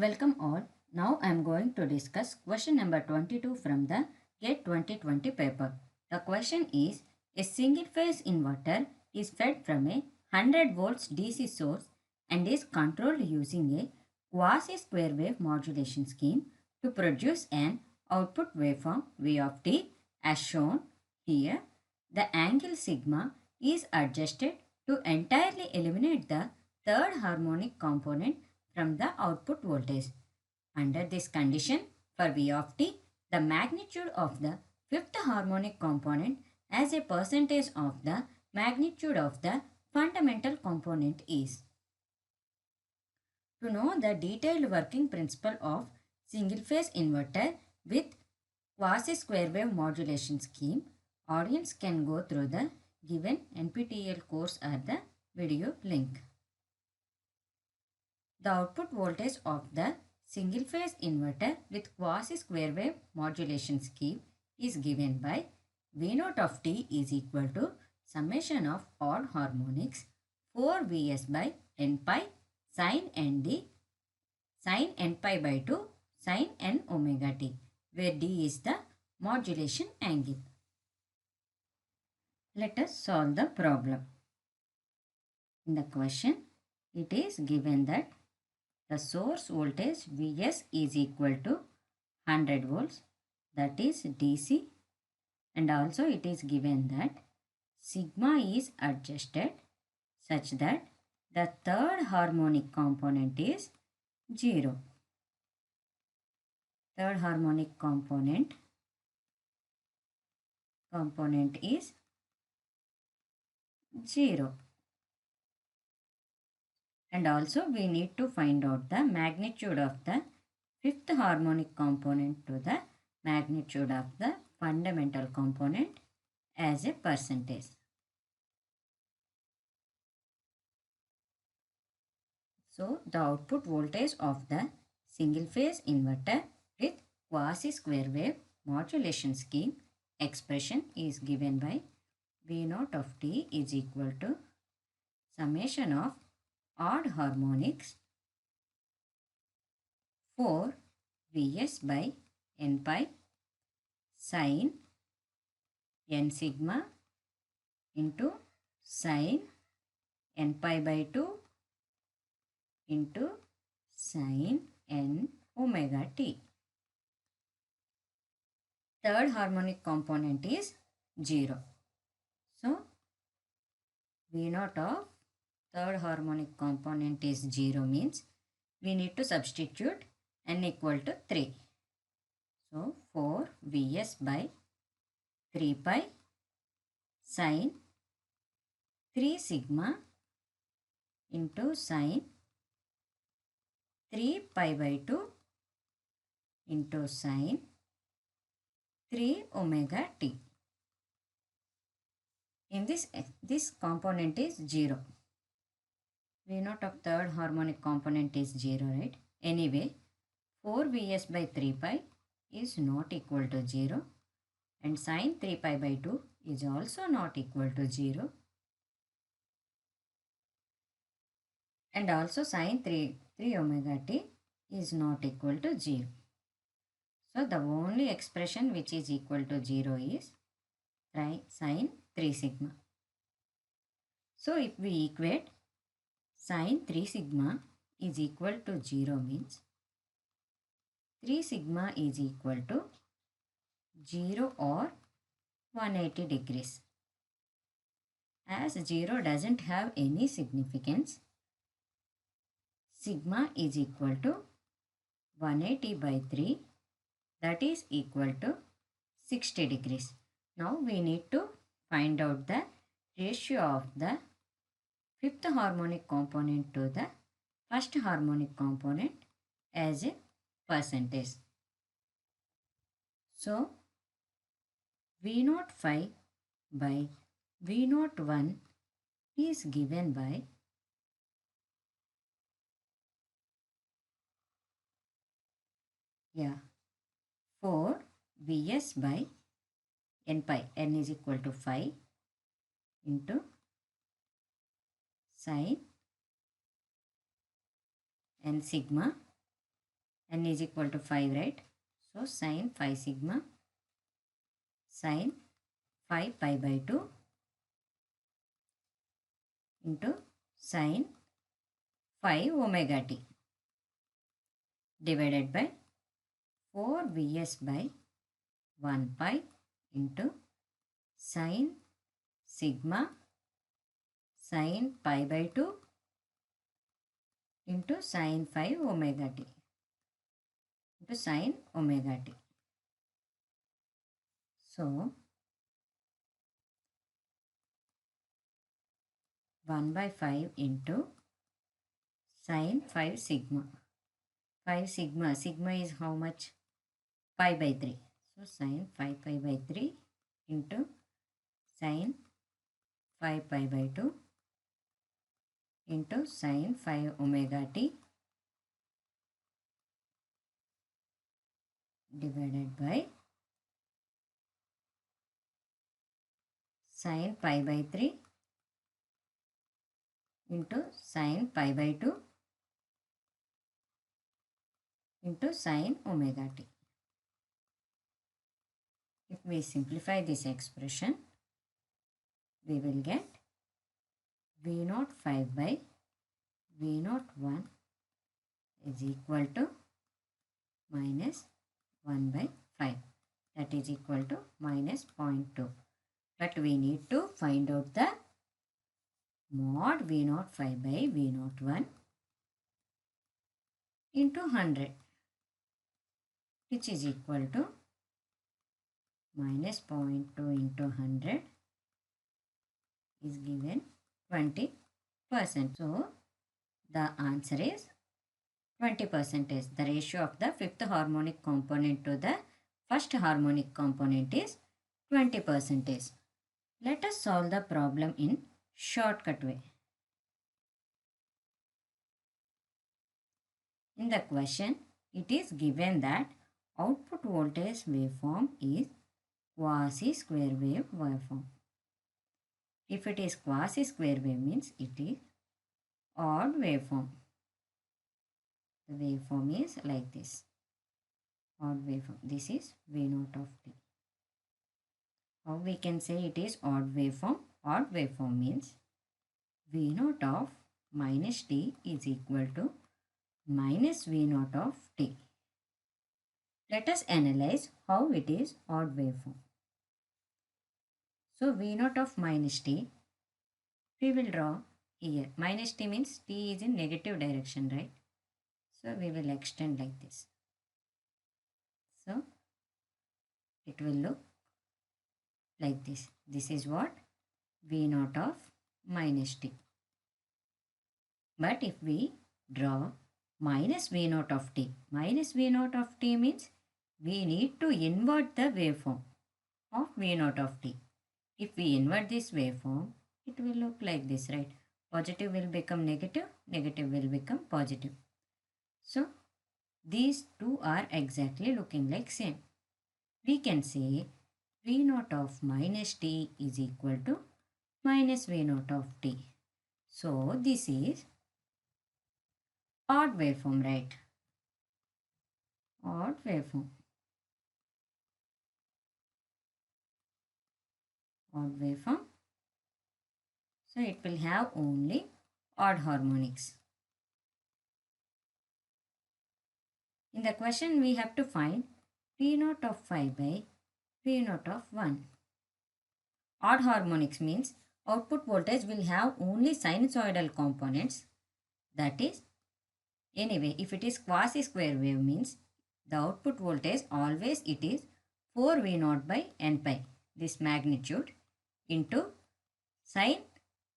Welcome all. Now I am going to discuss question number 22 from the GATE 2020 paper. The question is, a single phase inverter is fed from a 100 volts DC source and is controlled using a quasi square wave modulation scheme to produce an output waveform V of t as shown here. The angle sigma is adjusted to entirely eliminate the third harmonic component from the output voltage. Under this condition, for V of t, the magnitude of the fifth harmonic component as a percentage of the magnitude of the fundamental component is. To know the detailed working principle of single phase inverter with quasi square wave modulation scheme, audience can go through the given NPTEL course or the video link. The output voltage of the single phase inverter with quasi square wave modulation scheme is given by V0 of t is equal to summation of odd harmonics 4 Vs by n pi sin nd sin n pi by 2 sin n omega t, where d is the modulation angle. Let us solve the problem. In the question, it is given that the source voltage Vs is equal to 100 volts, that is DC, and also it is given that sigma is adjusted such that the third harmonic component is 0. Third harmonic component is 0. And also we need to find out the magnitude of the fifth harmonic component to the magnitude of the fundamental component as a percentage. So the output voltage of the single phase inverter with quasi square wave modulation scheme expression is given by V0 of t is equal to summation of odd harmonics 4 Vs by n pi sin n sigma into sin n pi by 2 into sin n omega t. Third harmonic component is 0. So, V0 of third harmonic component is 0 means we need to substitute n equal to 3. So, 4 Vs by 3 pi sin 3 sigma into sin 3 pi by 2 into sin 3 omega t. In this component is 0. V0 of third harmonic component is 0, right? Anyway, 4 Vs by 3 pi is not equal to 0 and sin 3 pi by 2 is also not equal to 0. And also sin 3 omega t is not equal to 0. So the only expression which is equal to 0 is sin 3 sigma. So if we equate sin 3 sigma is equal to 0 means 3 sigma is equal to 0 or 180 degrees. As 0 doesn't have any significance, sigma is equal to 180 by 3, that is equal to 60 degrees. Now we need to find out the ratio of the fifth harmonic component to the first harmonic component as a percentage. So, V0 5 by V0 1 is given by 4 Vs by n pi, n is equal to 5 into sin n sigma n is equal to 5, right? So sine 5 sigma sine 5 pi by 2 into sine 5 omega t divided by 4 Vs by 1 pi into sine sigma sine pi by 2 into sine 5 omega t into sine omega t. So 1 by 5 into sine 5 sigma. 5 sigma. Sigma is how much? Pi by 3. So sine 5 pi by 3 into sine 5 pi by 2 into sine 5 omega t divided by sine pi by 3 into sine pi by 2 into sine omega t. If we simplify this expression, we will get V0 5 by V0 1 is equal to minus 1 by 5. That is equal to minus 0.2. But we need to find out the mod V0 5 by V0 1 into 100, which is equal to minus 0.2 into 100 is given 20%. So the answer is 20%. The ratio of the fifth harmonic component to the first harmonic component is 20%. Let us solve the problem in shortcut way. In the question, it is given that output voltage waveform is quasi-square wave waveform. If it is quasi-square wave means it is odd waveform. The waveform is like this. Odd waveform. This is V0 of t. How we can say it is odd waveform? Odd waveform means V0 of minus t is equal to minus V0 of t. Let us analyze how it is odd waveform. So V0 of minus t, we will draw here. Minus t means t is in negative direction, right? So we will extend like this. So it will look like this. This is what? V0 of minus t. But if we draw minus V0 of t, minus V0 of t means we need to invert the waveform of V0 of t. If we invert this waveform, it will look like this, right? Positive will become negative, negative will become positive. So these two are exactly looking like same. We can say V0 of minus t is equal to minus V0 of t. So this is odd waveform, right? Odd waveform. Odd waveform. So it will have only odd harmonics. In the question we have to find V0 of 5 by V0 of 1. Odd harmonics means output voltage will have only sinusoidal components. That is, anyway, if it is quasi-square wave means the output voltage always it is 4 V0 by n pi, this magnitude, into sine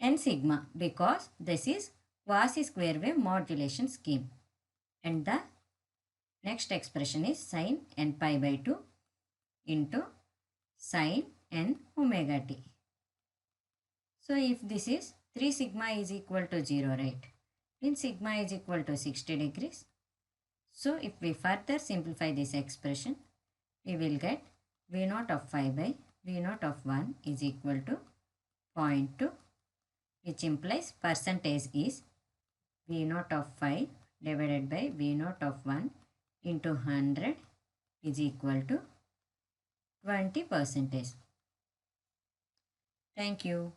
n sigma, because this is quasi-square wave modulation scheme. And the next expression is sine n pi by 2 into sine n omega t. So if this is 3 sigma is equal to 0, right? Then sigma is equal to 60 degrees. So if we further simplify this expression, we will get V0 of 5 by V0 of 1 is equal to 0.2, which implies percentage is V0 of 5 divided by V0 of 1 into 100 is equal to 20%. Thank you.